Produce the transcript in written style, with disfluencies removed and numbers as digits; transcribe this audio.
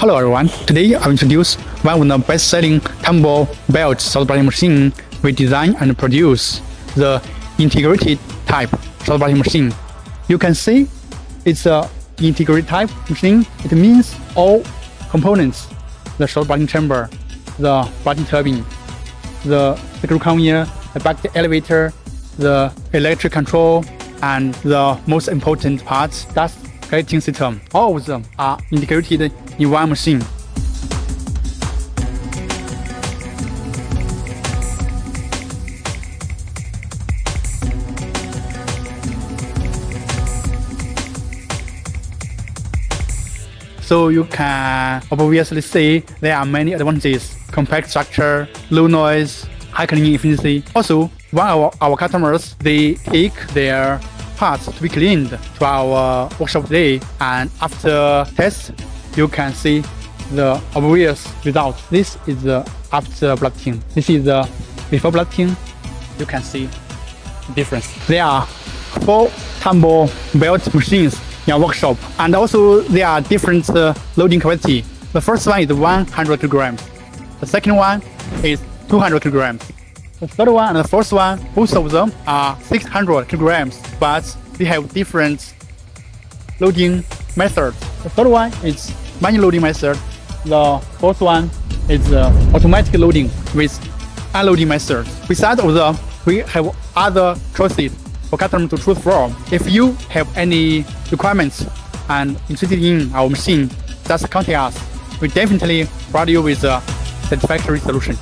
Hello everyone, today I'll introduce one of the best-selling Tumble belt solder blasting machine we design and produce, the integrated type solder blasting machine. You can see it's a integrated type machine. It means all components, the solder blasting chamber, the blasting turbine, the screw conveyor, the back elevator, the electric control, and the most important part, that's plating system. All of them are integrated in one machine. So you can obviously see there are many advantages: compact structure, low noise, high cleaning efficiency. Also, one of our customers, they take their parts to be cleaned to our workshop today, and after test, you can see the obvious result. This is the after blasting. This is the before blasting. You can see the difference. There are 4 Tumble belt machines in our workshop, and also there are different loading capacity. The first one is 100 kilograms. The second one is 200 kilograms. The third one and the fourth one, both of them are 600 kilograms, but they have different loading methods. The third one is manual loading method. The fourth one is automatic loading with unloading method. Besides of them, we have other choices for customers to choose from. If you have any requirements and interested in our machine, just contact us. We definitely provide you with a satisfactory solution.